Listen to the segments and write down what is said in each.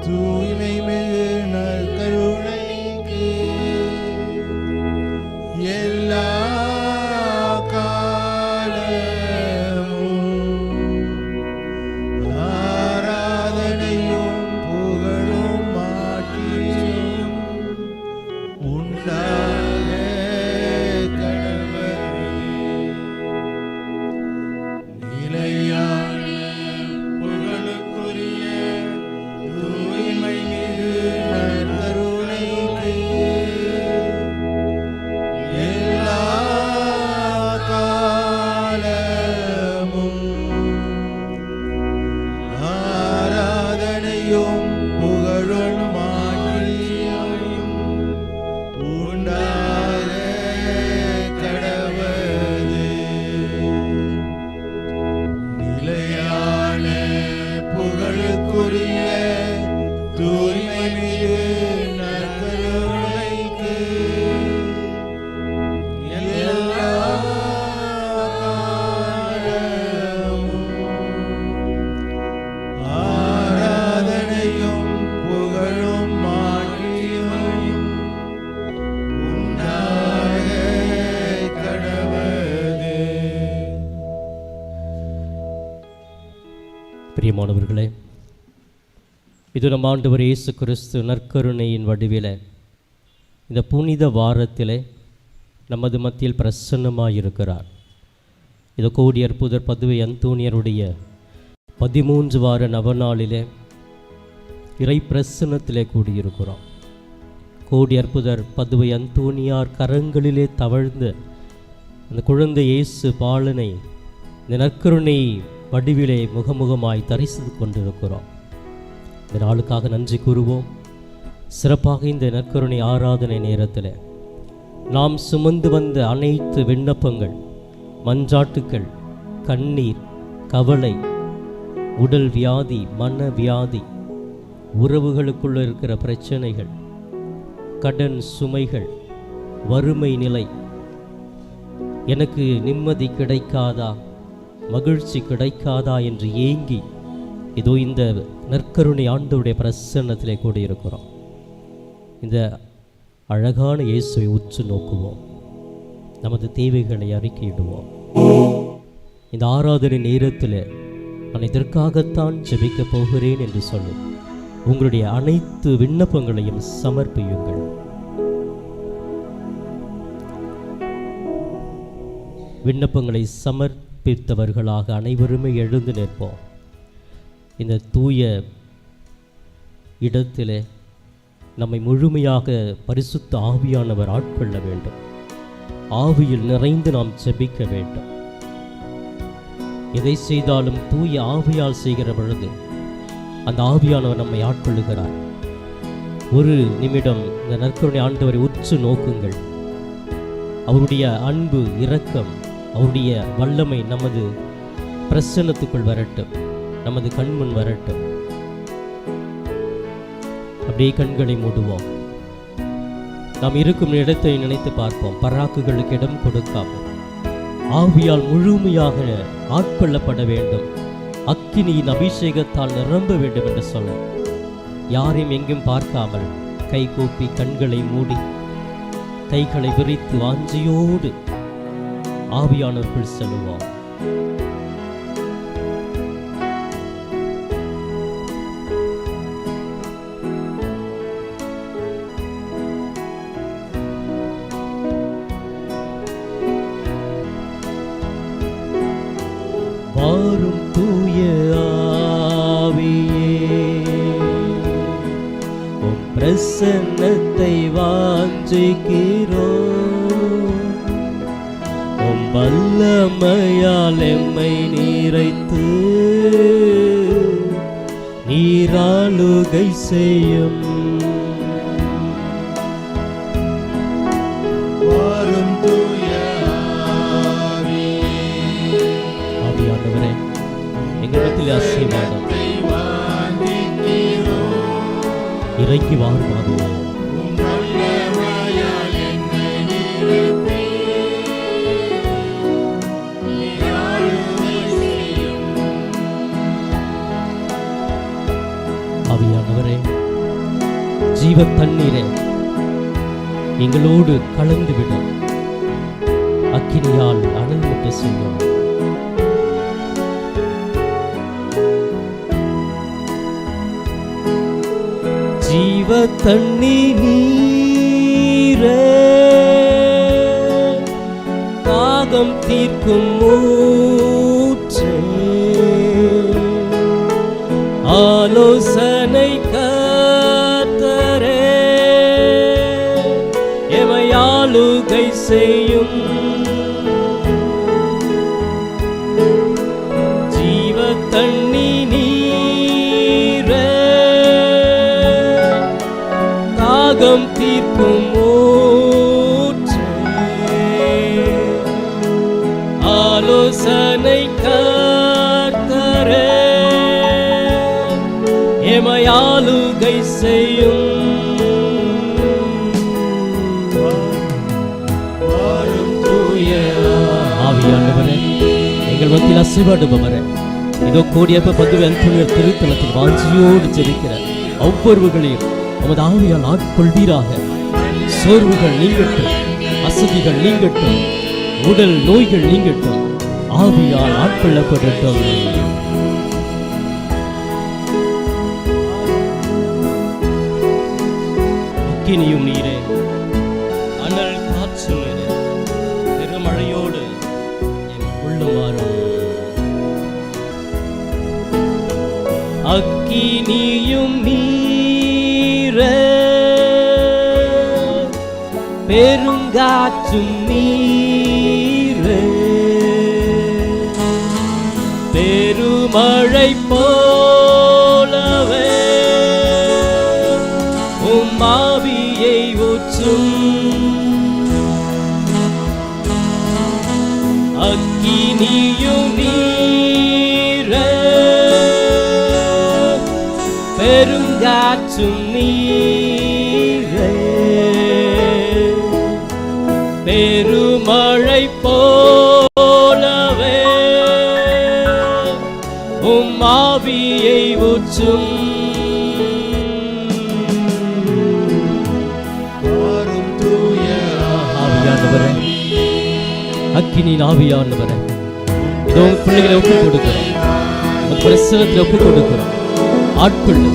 தூய்மை மிகு நற்கருணைக்கு எல்லா பிரியமானவர்களே, இது நம் ஆண்டவர் இயேசு கிறிஸ்து நற்கருணையின் வடிவில இந்த புனித வாரத்திலே நமது மத்தியில் பிரசன்னமாயிருக்கிறார். இது கோடி அற்புதர் பதுவை அந்தோனியருடைய 13 வார நவநாளிலே இறை பிரசன்னத்திலே கூடியிருக்கிறோம். கோடி அற்புதர் பதுவை அந்தோனியார் கரங்களிலே தவழ்ந்த அந்த குழந்தை இயேசு பாலனை இந்த நற்கருணை வடிவிலே முகமுகமாய் தரிசித்து கொண்டிருக்கிறோம். இந்த நாளுக்காக நன்றி கூறுவோம். சிறப்பாக இந்த நற்கருணை ஆராதனை நேரத்தில் நாம் சுமந்து வந்த அனைத்து விண்ணப்பங்கள், மன்றாட்டுக்கள், கண்ணீர், கவலை, உடல் வியாதி, மன வியாதி, உறவுகளுக்குள்ள இருக்கிற பிரச்சனைகள், கடன் சுமைகள், வறுமை நிலை, எனக்கு நிம்மதி கிடைக்காதா, மகிழ்ச்சி கிடைக்காதா என்று ஏங்கி இதோ இந்த நற்கருணை ஆண்டவருடைய பிரசன்னத்திலே கூடியிருக்கிறோம். இந்த அழகான இயேசுவை உற்று நோக்குவோம், நமது தேவைகளை அறிக்கையிடுவோம். இந்த ஆராதனை நேரத்தில் நான் இதற்காகத்தான் ஜெபிக்கப் போகிறேன் என்று சொல்லி உங்களுடைய அனைத்து விண்ணப்பங்களையும் சமர்ப்பியுங்கள். விண்ணப்பங்களை சமர்ப்பித்தவர்களாக அனைவருமே எழுந்து நிற்போம். இந்த தூய இடத்திலே நம்மை முழுமையாக பரிசுத்த ஆவியானவர் ஆட்கொள்ள வேண்டும். ஆவியில் நிறைந்து நாம் ஜெபிக்க வேண்டும். எதை செய்தாலும் தூய ஆவியால் செய்கிற பொழுது அந்த ஆவியானவர் நம்மை ஆட்கொள்ளுகிறார். ஒரு நிமிடம் இந்த நற்கருணை ஆண்டவரை உற்று நோக்குங்கள். அவருடைய அன்பு, இரக்கம், அவருடைய வல்லமை நமது பிரசன்னத்துக்குள் வரட்டும், நமது கண்முன் வரட்டும். அப்படியே கண்களை மூடுவோம். நாம் இருக்கும் இடத்தை நினைத்து பார்ப்போம். பராக்குகளுக்கு இடம் கொடுக்காமல் ஆவியால் முழுமையாக ஆட்கொள்ளப்பட வேண்டும். அக்கினியின் அபிஷேகத்தால் நிரம்ப வேண்டும் என்று சொல்ல, யாரையும் எங்கும் பார்க்காமல் கை கூப்பி கண்களை மூடி கைகளை விரித்து வாஞ்சியோடு ஆவியானவர்கள் செல்லுவோம். வாரும் தூய ஆவியே, உம் பிரசன்னத்தை வாஞ்சிக்கிறோம். உம் வல்லமையால் எம்மை நிறைத்து நீராளுகை செய்யும். ஆவியானவரே, எங்களிடத்தில் ஆசீர்வாதம் இறங்கி வாரும். ஆவியே, ஆவியானவரே, ஜீவ தண்ணீரே எங்களோடு கலந்துவிடும், அக்கினியால் அனல் விட்டு செய்யும். ஜீவ தண்ணீரே, தாகம் தீர்க்கும் மூச்சே, ஆலோசனை கர்த்தரே, எமை ஆளுகை செய்யும். ஜீவ தண்ணீரே, தாகம் தீர்க்கும் மூச்சே, ஆலோசனை கர்த்தரே, எமை ஆளுகை செய்யும். ஆவியானவரே, எங்கள் மத்தியில் அசைவாடுபவரே, இதோ கோடியப்ப பங்குவே அந்தோனியார் திருத்தலத்தில் வாஞ்சியோடு ஜெபிக்கிற ஒவ்வொருவர்களையும் உமது ஆவியால் ஆட்கொள்வீராக. சோர்வுகள் நீங்கட்டும், அசதிகள் நீங்கட்டும், உடல் நோய்கள் நீங்கட்டும், ஆவியால் ஆட்கொள்ளப்படட்டும். அக்கினியும் நீரே, அனல் காற்றும் நீரே, பெருமழையோடு என் உள்ளம் வாரும். அக்கினியும் நீரே, பெருங்காற்றும் நீரே, பெருமழை போலவே உம் ஆவியை ஊற்றும். அக்கினியும் நீரே, பெருங்காற்றும் நீரே, பெருமழை போலவே உம் ஆவியை ஊற்றும். ஆவியானவரே, அக்கினியின் ஆவியானவரே, இதோ பிள்ளைகளை ஒப்புக் கொடுக்கிறோம், பிரசனத்தில் ஒப்புக் கொடுக்கிறோம். ஆட்கொள்ளு,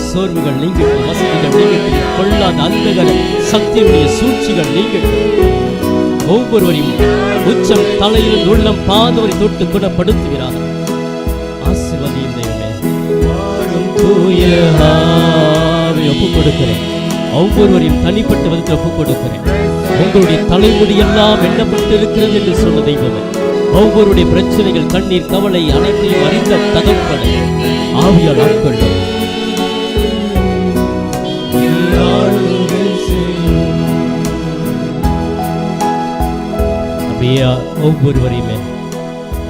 சோர்வுகள் நீங்கட்டும், வசதிகள் நீங்கட்டும், கொள்ளாத அந்தகர சக்தியுடைய சூழ்ச்சிகள் நீங்கட்டும். ஒவ்வொருவரையும் உச்சம் தலையில் உள்ளம் பாதவரை தொட்டு குணப்படுத்துகிறார். ஆசீர்வதியும் தெய்வமே, தூய ஆவியை ஒப்புக் கொடுக்கிறேன். ஒவ்வொருவரையும் தனிப்பட்ட விதத்தில் ஒப்புக் கொடுக்கிறேன். உங்களுடைய தலைமுடி எல்லாம் எண்ணப்பட்டு இருக்கிறது என்று சொன்ன தெய்வமே, ஒவ்வொருடைய பிரச்சனைகள், கண்ணீர், கவலை அனைத்தையும் அறிந்த தகப்பனை ஆவியால் ஆட்கொள்ளும். அப்படியே ஒவ்வொருவரையுமே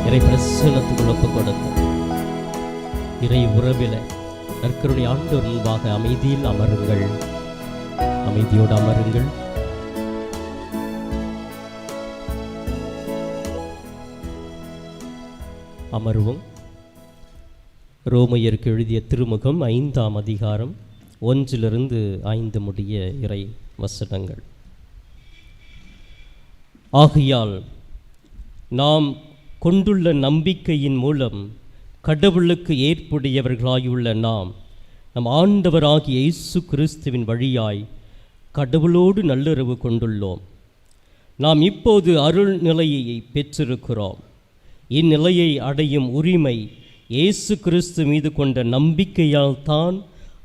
இறை பிரசன்னத்துக்குள் ஒப்புக் கொடுத்து இறை உறவில நற்கருணை ஆண்டவர் முன்பாக அமைதியில் அமருங்கள். அமைதியோடு அமருங்கள். அமர்வும். ரோமையருக்கு எழுதிய திருமுகம் 5ஆம் அதிகாரம் 1-5 முடிய இறை வசனங்கள். ஆகையால் நாம் கொண்டுள்ள நம்பிக்கையின் மூலம் கடவுளுக்கு ஏற்புடையவர்களாயுள்ள நாம் நம் ஆண்டவராகிய இயேசு கிறிஸ்துவின் வழியாய் கடவுளோடு நல்லுறவு கொண்டுள்ளோம். நாம் இப்போது அருள் நிலையை பெற்றிருக்கிறோம். இந்நிலையை அடையும் உரிமை இயேசு கிறிஸ்து மீது கொண்ட நம்பிக்கையால் தான்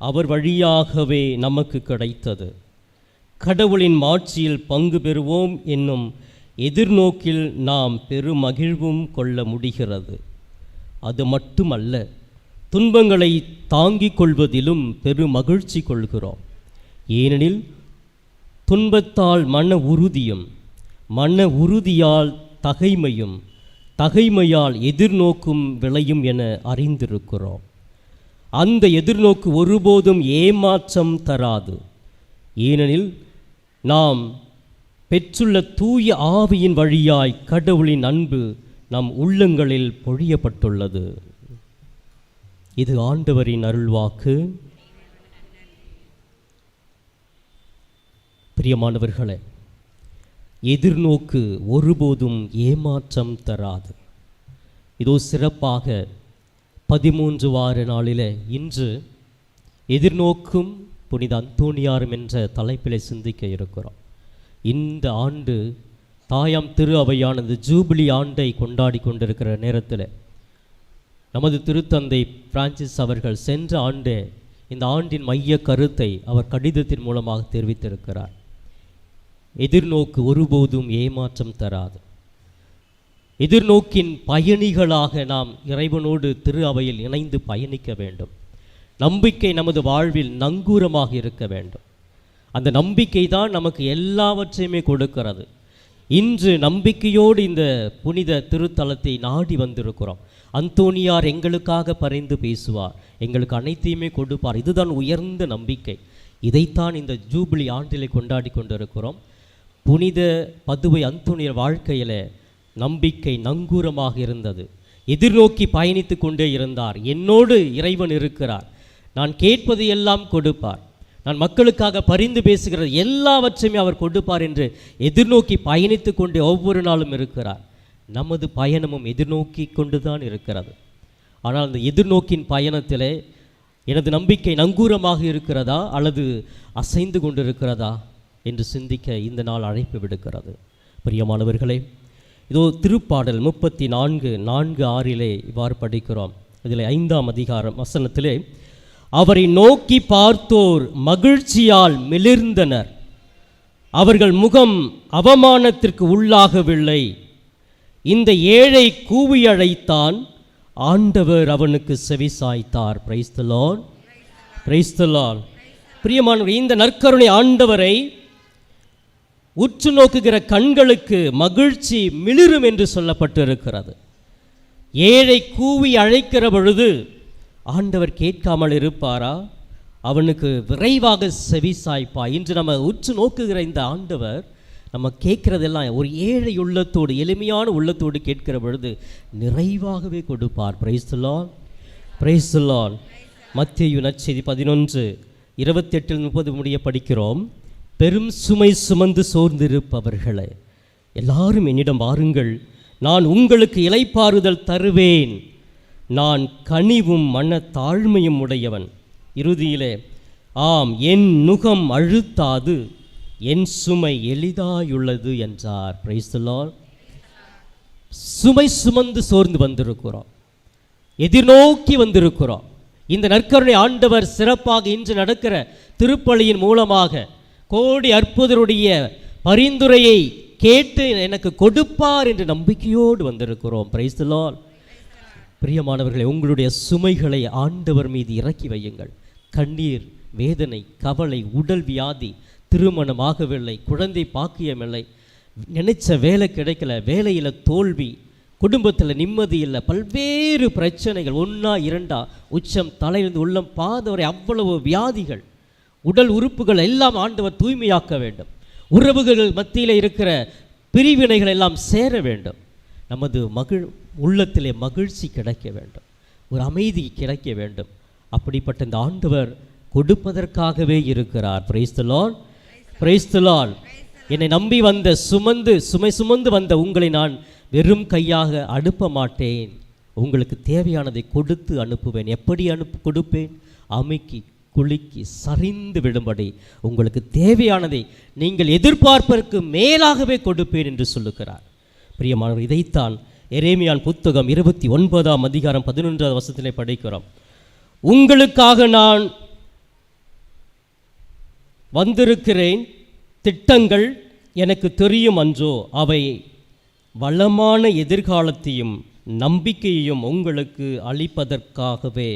அவர் வழியாகவே நமக்கு கிடைத்தது. கடவுளின் மாட்சியில் பங்கு பெறுவோம் என்னும் எதிர்நோக்கில் நாம் பெருமகிழ்வும் கொள்ள முடிகிறது. அது மட்டுமல்ல, துன்பங்களை தாங்கிக் கொள்வதிலும் பெருமகிழ்ச்சி கொள்கிறோம். ஏனெனில் துன்பத்தால் மன உறுதியும், மன உறுதியால் தகைமையும், தகைமையால் எதிர்நோக்கும் விளையும் என அறிந்திருக்கிறோம். அந்த எதிர்நோக்கு ஒருபோதும் ஏமாற்றம் தராது. ஏனெனில் நாம் பெற்றுள்ள தூய ஆவியின் வழியாய் கடவுளின் அன்பு நம் உள்ளங்களில் பொழியப்பட்டுள்ளது. இது ஆண்டவரின் அருள்வாக்கு. பிரியமானவர்களே, எதிர்நோக்கு ஒருபோதும் ஏமாற்றம் தராது. இதோ சிறப்பாக 13 வார நாளில் இன்று எதிர்நோக்கும் புனித அந்தோணியாரும் என்ற தலைப்பிலே சிந்திக்க இருக்கிறோம். இந்த ஆண்டு தாயாம் திரு அவையானது ஜூபிலி ஆண்டை கொண்டாடி கொண்டிருக்கிற நேரத்தில் நமது திருத்தந்தை பிரான்சிஸ் அவர்கள் சென்ற ஆண்டே இந்த ஆண்டின் மைய கருத்தை அவர் கடிதத்தின் மூலமாக தெரிவித்திருக்கிறார். எதிர்நோக்கு ஒருபோதும் ஏமாற்றம் தராது. எதிர்நோக்கின் பயணிகளாக நாம் இறைவனோடு திரு அவையில் இணைந்து பயணிக்க வேண்டும். நம்பிக்கை நமது வாழ்வில் நங்கூரமாக இருக்க வேண்டும். அந்த நம்பிக்கை தான் நமக்கு எல்லாவற்றையுமே கொடுக்கிறது. இன்று நம்பிக்கையோடு இந்த புனித திருத்தலத்தை நாடி வந்திருக்கிறோம். அந்தோணியார் எங்களுக்காக பரிந்து பேசுவார், எங்களுக்கு அனைத்தையுமே கொடுப்பார். இதுதான் உயர்ந்த நம்பிக்கை. இதைத்தான் இந்த ஜூபிலி ஆண்டிலே கொண்டாடி கொண்டிருக்கிறோம். புனித பதுவை அந்தோணியார் வாழ்க்கையில் நம்பிக்கை நங்கூரமாக இருந்தது. எதிர்நோக்கி பயணித்து கொண்டே இருந்தார். என்னோடு இறைவன் இருக்கிறார், நான் கேட்பது எல்லாம் கொடுப்பார், நான் மக்களுக்காக பரிந்து பேசுகிற எல்லாவற்றையுமே அவர் கொடுப்பார் என்று எதிர்நோக்கி பயணித்து கொண்டே ஒவ்வொரு நாளும் இருக்கிறார். நமது பயணமும் எதிர்நோக்கி கொண்டு தான் இருக்கிறது. ஆனால் அந்த எதிர்நோக்கின் பயணத்திலே எனது நம்பிக்கை நங்கூரமாக இருக்கிறதா அல்லது அசைந்து கொண்டிருக்கிறதா என்று சிந்திக்க இந்த நாள் அழைப்பு விடுக்கிறது. பிரியமானவர்களே, இதோ திருப்பாடல் 34:4-6 இவ்வாறு படிக்கிறோம். இதில் 5ஆம் அதிகாரம் வசனத்திலே, அவரை நோக்கி பார்த்தோர் மகிழ்ச்சியால் மிளிர்ந்தனர், அவர்கள் முகம் அவமானத்திற்கு உள்ளாகவில்லை. இந்த ஏழை கூவி அழைத்தான், ஆண்டவர் அவனுக்கு செவிசாய்த்தார். Praise the Lord, praise the Lord. பிரியமானவர்களே, இந்த நற்கருணை ஆண்டவரை உற்று நோக்குகிற கண்களுக்கு மகிழ்ச்சி மிளிரும் என்று சொல்லப்பட்டிருக்கிறது. ஏழை கூவி அழைக்கிற பொழுது ஆண்டவர் கேட்காமல் இருப்பாரா? அவனுக்கு விரைவாக செவிசாய்ப்பா. இன்று நம்ம உற்று நோக்குகிற இந்த ஆண்டவர் நம்ம கேட்குறதெல்லாம் ஒரு ஏழை உள்ளத்தோடு, எளிமையான உள்ளத்தோடு கேட்கிற பொழுது நிறைவாகவே கொடுப்பார். Price the Lord, praise the Lord. மத்தேயு நற்செய்தி 11:28-30 முடிய படிக்கிறோம். பெரும் சுமை சுமந்து சோர்ந்திருப்பவர்களே, எல்லாரும் என்னிடம் வாருங்கள், நான் உங்களுக்கு இளைப்பாறுதல் தருவேன். நான் கனிவும் மன தாழ்மையும் உடையவன். இறுதியிலே, ஆம், என் நுகம் அழுத்தாது, என் சுமை எளிதாயுள்ளது என்றார். Price the Lord. சுமை சுமந்து சோர்ந்து வந்திருக்கிறோம், எதிர்நோக்கி வந்திருக்கிறோம். இந்த நற்கருணை ஆண்டவர் சிறப்பாக இன்று நடக்கிற திருப்பலியின் மூலமாக கோடி அற்புதருடைய பரிந்துரையை கேட்டு எனக்கு கொடுப்பார் என்று நம்பிக்கையோடு வந்திருக்கிறோம். Price the Lord. பிரியமானவர்களே, உங்களுடைய சுமைகளை ஆண்டவர் மீது இறக்கி வையுங்கள். கண்ணீர், வேதனை, கவலை, உடல் வியாதி, திருமணம் ஆகவில்லை, குழந்தை பாக்கியமில்லை, நினைச்ச வேலை கிடைக்கல, வேலையில் தோல்வி, குடும்பத்தில் நிம்மதி இல்லை, பல்வேறு பிரச்சனைகள், 1 2 உச்சம் தலையிலிருந்து உள்ளம் பாதம் வரை அவ்வளவு வியாதிகள், உடல் உறுப்புகள் எல்லாம் ஆண்டவர் தூய்மையாக்க வேண்டும். உறவுகள் மத்தியில் இருக்கிற பிரிவினைகள் எல்லாம் சேர வேண்டும். நமது உள்ளத்திலே மகிழ்ச்சி கிடைக்க வேண்டும், ஒரு அமைதி கிடைக்க வேண்டும். அப்படிப்பட்ட இந்த ஆண்டவர் கொடுப்பதற்காகவே இருக்கிறார். Price the Lord, praise the Lord. என்னை நம்பி வந்த சுமை சுமந்து வந்த உங்களை நான் வெறும் கையாக அனுப்ப மாட்டேன். உங்களுக்கு தேவையானதை கொடுத்து அனுப்புவேன். எப்படி கொடுப்பேன்? அமுக்கி குலுக்கி சரிந்து விடும்படி உங்களுக்கு தேவையானதை நீங்கள் எதிர்பார்ப்பதற்கு மேலாகவே கொடுப்பேன் என்று சொல்லுகிறார். பிரியமானவர், இதைத்தான் எரேமியான் புத்தகம் 29ஆம் அதிகாரம் 11வது வசனத்திலே படிக்கிறோம். உங்களுக்காக நான் வந்திருக்கிறேன், திட்டங்கள் எனக்கு தெரியும் அன்றோ, அவை வளமான எதிர்காலத்தையும் நம்பிக்கையையும் உங்களுக்கு அளிப்பதற்காகவே,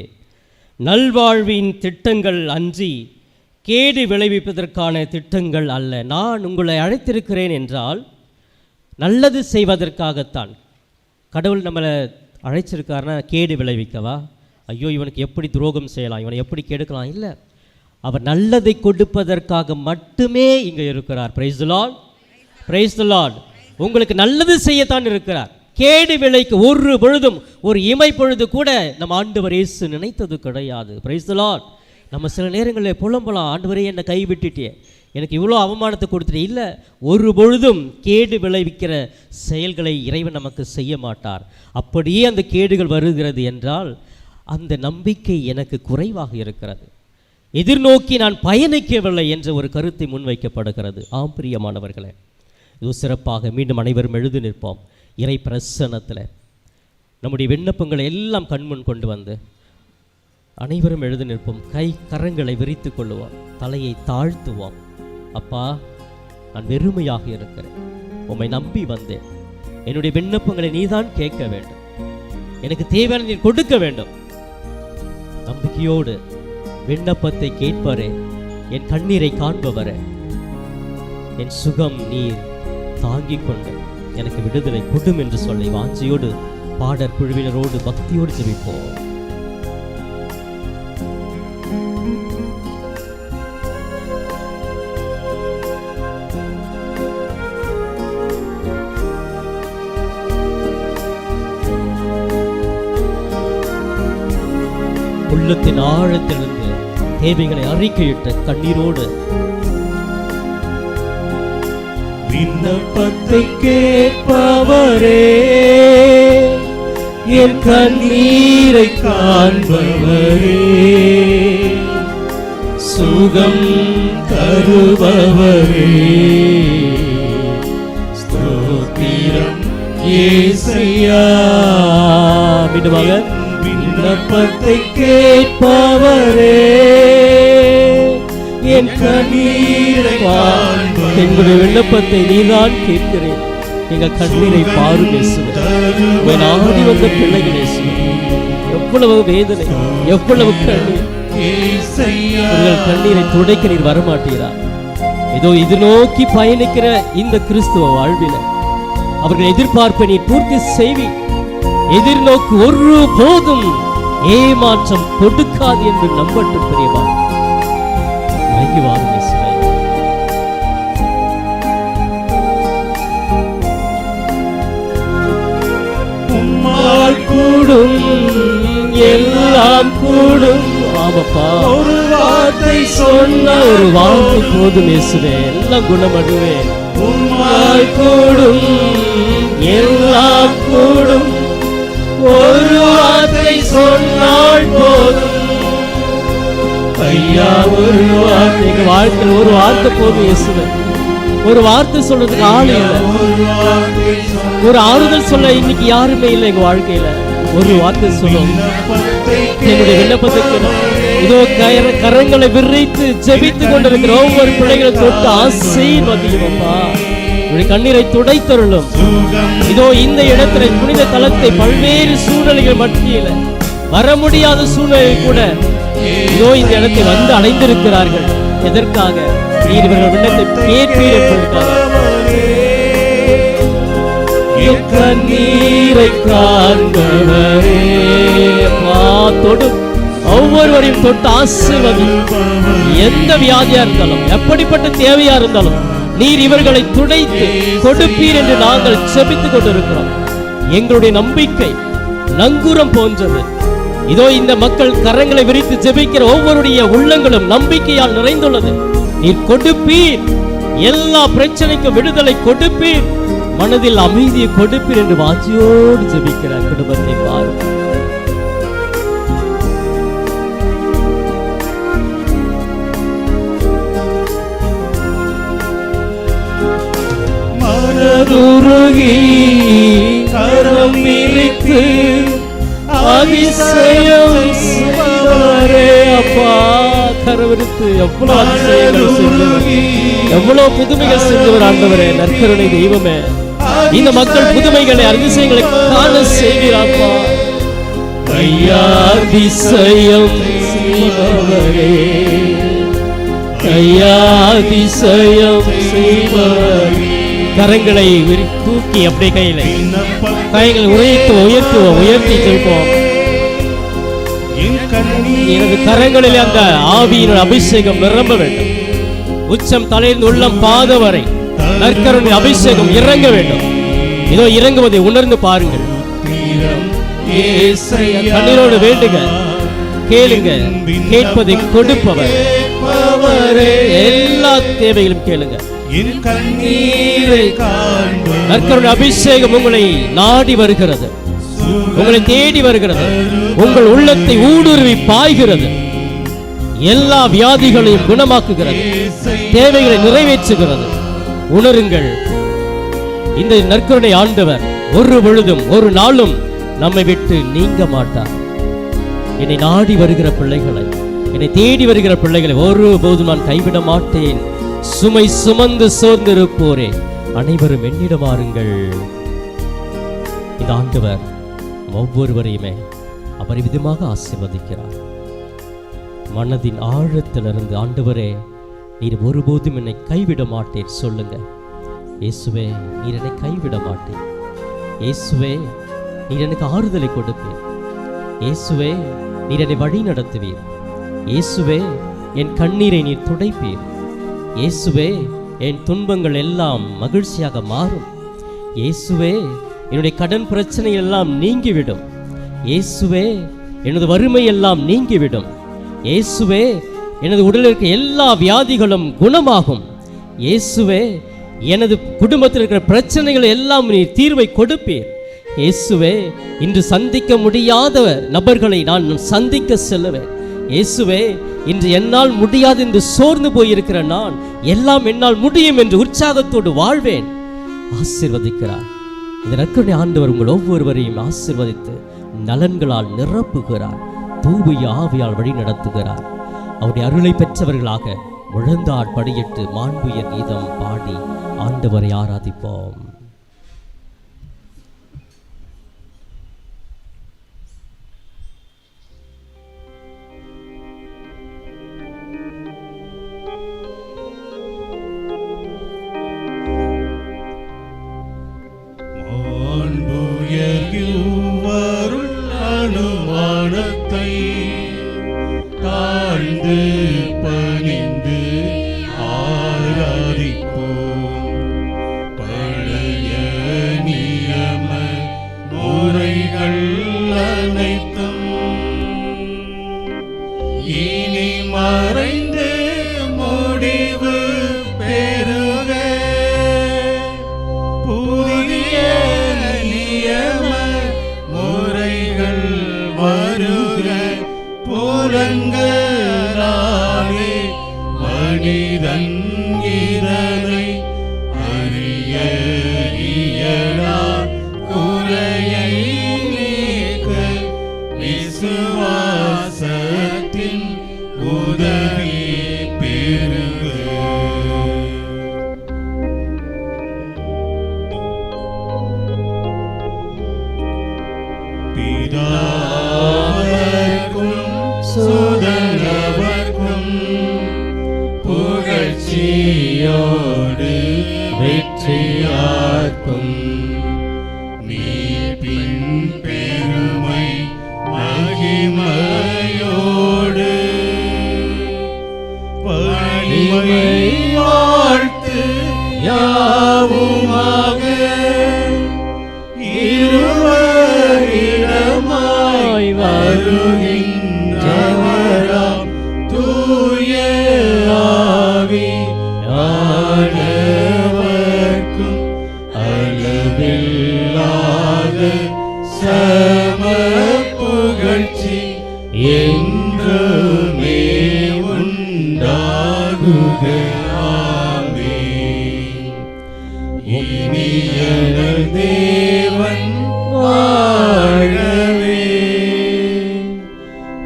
நல்வாழ்வின் திட்டங்கள் அன்றி கேடு விளைவிப்பதற்கான திட்டங்கள் அல்ல. நான் உங்களை அழைத்திருக்கிறேன் என்றால் நல்லது செய்வதற்காகத்தான். கடவுள் நம்மளை அழைச்சிருக்காருன்னா கேடு விளைவிக்கவா? ஐயோ, இவனுக்கு எப்படி துரோகம் செய்யலாம், இவனை எப்படி கெடுக்கலாம்? இல்லை, அவர் நல்லதை கொடுப்பதற்காக மட்டுமே இங்கே இருக்கிறார். Price the Lord, praise the Lord. உங்களுக்கு நல்லது செய்யத்தான் இருக்கிறார். கேடு விளைக்கு ஒரு பொழுதும், ஒரு இமை பொழுது கூட நம் ஆண்டவர் இயேசு நினைத்தது கிடையாது. Price the Lord. நம்ம சில நேரங்களில் புலம்பலாம், ஆண்டவரே என்னை கைவிட்டுட்டே, எனக்கு இவ்வளோ அவமானத்தை கொடுத்துட்டு இல்லை. ஒரு பொழுதும் கேடு விளைவிக்கிற செயல்களை இறைவன் நமக்கு செய்ய மாட்டார். அப்படியே அந்த கேடுகள் வருகிறது என்றால் அந்த நம்பிக்கை எனக்கு குறைவாக இருக்கிறது, எதிர்நோக்கி நான் பயணிக்கவில்லை என்ற ஒரு கருத்தை முன்வைக்கப்படுகிறது. ஆம் பிரியமானவர்களே, இது சிறப்பாக மீண்டும் அனைவரும் எழுதி நிற்போம். இறை பிரசன்னத்தில் நம்முடைய விண்ணப்பங்களை எல்லாம் கண்முன் கொண்டு வந்து அனைவரும் எழுதி நிற்போம். கரங்களை விரித்து கொள்ளுவோம், தலையை தாழ்த்துவோம். அப்பா, நான் வெறுமையாக இருக்கிறேன், உம்மை நம்பி வந்தேன். என்னுடைய விண்ணப்பங்களை நீதான் கேட்க வேண்டும், எனக்கு தேவையான நீர் கொடுக்க வேண்டும். நம்பிக்கையோடு விண்ணப்பத்தை கேட்பவரே, என் கண்ணீரை காண்பவரே, என் சுகம் நீர் தாங்கிக் கொண்டு எனக்கு விடுதலை கொடும் என்று சொல்லி வாஞ்சியோடு பாடற் குழுவினரோடு பக்தியோடு ஜெபிப்போம். உள்ளத்தின் ஆழத்திலிருந்து தேவைகளை அறிக்கையிட்ட கண்ணீரோடு விண்ணப்பத்தை கேட்பவரே, என் கண்ணீரை காண்பவரே, சுகம் தருபவரே, ஸ்தோத்திரம் இயேசுவே. மீண்டுமாக விண்ணப்பத்தை கேட்பவரே, என் கண்ணீரை காண்பவரே. எங்களுடைய விண்ணப்பத்தை நீதான் கேட்கிறேன், எங்கள் கண்ணீரை பாரும் இயேசுவே. நாடி வந்த பிள்ளைகள் இயேசுவே, எவ்வளவு வேதனை, எவ்வளவு கண்ணீர். உங்கள் கண்ணீரை துடைக்க நீர் வரமாட்டீரா? ஏதோ இது நோக்கி பயணிக்கிற இந்த கிறிஸ்துவ வாழ்வில அவர்கள் எதிர்பார்ப்பை நீ பூர்த்தி செய்வி. எதிர்நோக்கு ஒரு போதும் ஏமாற்றம் கொடுக்காது என்று நம்பட்டும் பிரியமா. வாங்கி வாரும் இயேசுவே. உம்மால் கூடும் எல்லாம் கூடும். ஆமாப்பா, ஒரு வார்த்தை சொன்ன ஒரு வார்த்தை போதும் இயேசுவே, எல்லாம் குணமடைவேன். உம்மால் கூடும் எல்லாம் கூடும். ஒரு வார்த்தை சொன்னால் போதும் ஐயா, ஒரு வார்த்தை. எங்க வாழ்க்கையில் ஒரு வார்த்தை போதும் இயேசுவே. ஒரு வார்த்தை சொல்றதுக்கு ஆள் இல்லை, ஒரு ஆறுதல் சொல்ல இன்னைக்கு யாருமே இல்லை எங்க வாழ்க்கையில. ஒரு வார்த்தை சொல்லும், என்னுடைய விண்ணப்பத்துக்கு இதோ கரங்களை விரித்து ஜெபித்து கொண்டிருக்கிற ஒவ்வொரு பிள்ளைகளை தொட்டு ஆசீர்வதிப்பா. கண்ணீரை துடைத்தருளும். இதோ இந்த இடத்துல புனித தலத்தை பல்வேறு சூழ்நிலைகள் மத்தியில, வர முடியாத சூழ்நிலை கூட இதோ இந்த இடத்தை வந்து அடைந்திருக்கிறார்கள். எதற்காக? நீர் இவர்கள் விண்ணத்தை கேட்பீர் என்பதற்காக. கண்ணீரை காண்பவரே, தொடும் ஒவ்வொருவரையும் தொட்டு ஆசீர்வதி. எந்த வியாதியா இருந்தாலும், எப்படிப்பட்ட தேவையா இருந்தாலும் நீர் இவர்களை துடைத்து கொடுப்பீர் என்று நாங்கள் ஜெபித்துக் கொண்டிருக்கிறோம். எங்களுடைய நம்பிக்கை நங்கூரம் போன்றது. இதோ இந்த மக்கள் கரங்களை விரித்து ஜெபிக்கிற ஒவ்வொருடைய உள்ளங்களும் நம்பிக்கையால் நிறைந்துள்ளது. நீர் கொடுப்பீர், எல்லா பிரச்சனைக்கும் விடுதலை கொடுப்பீர், மனதில் அமைதியை கொடுப்பீர் என்று வாஞ்சியோடு ஜெபிக்கிற குடும்பத்தை பாருங்கள். மனதுருகி கரம் விரித்து அதிசயம் செய்வரே. அப்பா, கரவிருத்து எவ்வளவு அதிசயங்கள் செய்தவர், எவ்வளவு புதுமைகள் செய்தவர் ஆண்டவரே, நற்கருணை தெய்வமே. இந்த மக்கள் புதுமைகளை அதிசயங்களை காண செய்கிறாப்பா. ஐயா, அதிசயம் செய்பவரே, ஐயா, அதிசயம் செய்பவரே. கரங்களை தூக்கி அப்படியே கைகளை உயர்த்தி ஜெபிப்போம். எனது கரங்களில் அந்த ஆவியின் அபிஷேகம் நிரம்ப வேண்டும். உச்சம் தலையிலிருந்து உள்ளம் பாத வரை நற்கருணை அபிஷேகம் இறங்க வேண்டும். இதோ இறங்குவதை உணர்ந்து பாருங்கள். கண்ணீரோடு வேண்டுங்க, கேளுங்க, கேட்பதை கொடுப்பவர். செய்பவரே, எல்லா தேவைகளும் கேளுங்க. என் கண்ணீரை காண்பவரே, நற்கருணை அபிஷேகம் உங்களை நாடி வருகிறது, உங்களை தேடி வருகிறது, உங்கள் உள்ளத்தை ஊடுருவி பாய்கிறது, எல்லா வியாதிகளையும் குணமாக்குகிறது, தேவைகளை நிறைவேற்றுகிறது. உணருங்கள், இந்த நற்கருணை ஆண்டவர் ஒரு பொழுதும் ஒரு நாளும் நம்மை விட்டு நீங்க மாட்டார். என்னை நாடி வருகிற பிள்ளைகளை, என்னை தேடி வருகிற பிள்ளைகளை ஒருபோதும் நான் கைவிட மாட்டேன். சுமை சுமந்து சோர்ந்திருப்போரே, அனைவரும் என்னிடம் வாருங்கள். இந்த ஆண்டவர் ஒவ்வொருவரையுமே அபரிவிதமாக ஆசீர்வதிக்கிறார். மனதின் ஆழத்திலிருந்து, ஆண்டவரே நீர் ஒருபோதும் என்னை கைவிட மாட்டேன் சொல்லுங்க. இயேசுவே நீர் என்னை கைவிட மாட்டேன். இயேசுவே நீர் எனக்கு ஆறுதலை கொடுப்பீர். இயேசுவே நீர் என்னை வழி நடத்துவீர். இயேசுவே என் கண்ணீரை நீர் துடைப்பீர். இயேசுவே என் துன்பங்கள் எல்லாம் மகிழ்ச்சியாக மாறும். இயேசுவே என்னுடைய கடன் பிரச்சனை எல்லாம் நீங்கிவிடும். இயேசுவே எனது வறுமை எல்லாம் நீங்கிவிடும். இயேசுவே எனது உடலில் இருக்க எல்லா வியாதிகளும் குணமாகும். இயேசுவே எனது குடும்பத்தில் இருக்கிற பிரச்சனைகள் எல்லாம் நீர் தீர்வை கொடுப்பீர். இயேசுவே இன்று சந்திக்க முடியாத நபர்களை நான் சந்திக்க செல்லுவேன். இயேசுவே இன்று என்னால் முடியாது என்று சோர்ந்து போயிருக்கிற நான் எல்லாம் என்னால் முடியும் என்று உற்சாகத்தோடு வாழ்வேன். ஆசீர்வதிக்கிறார். இந்த நற்கருணை ஆண்டவர் உங்கள் ஒவ்வொருவரையும் ஆசீர்வதித்து நலன்களால் நிரப்புகிறார். தூய ஆவியால் வழி நடத்துகிறார். அவருடைய அருளை பெற்றவர்களாக முழந்தாட் படியிட்டு மாண்புயர் கீதம் பாடி ஆண்டவரை ஆராதிப்போம்.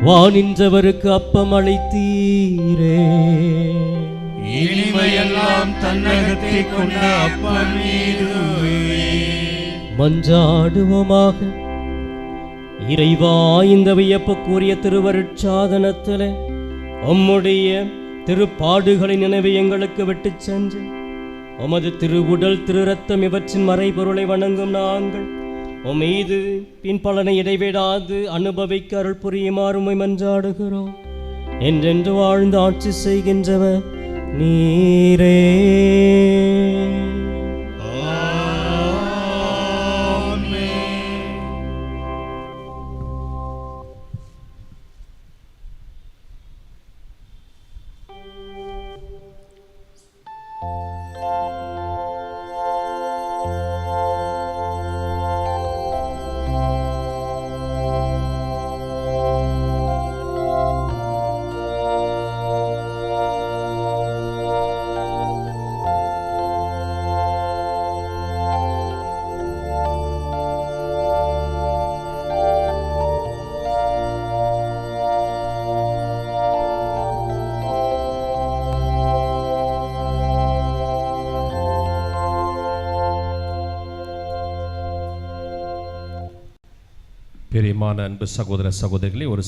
வானின்றவருக்கு அப்பம் அளித்தீரே, இனிமையெல்லாம் தன்னகத்தை கொண்ட அப்பம் இதுவே. மன்றாடுவோமாக. இறைவா, இந்த வியப்புக்குரிய திருவருட்சாதனத்திலே உம்முடைய திருப்பாடுகளை நினைவு எங்களுக்கு விட்டு சென்று உமது திருவுடல் திரு ரத்தம் இவற்றின் மறைபொருளை வணங்கும் நாங்கள் உம்மீது பின் பலனை இடைவிடாது அனுபவிக்க அருள் புரியுமாறு உம்மை மன்றாடுகிறோம். என்றென்று வாழ்ந்து ஆட்சி செய்கின்றவர் நீரே. பிரியமான அன்பு சகோதர சகோதரிகளே, ஒரு சில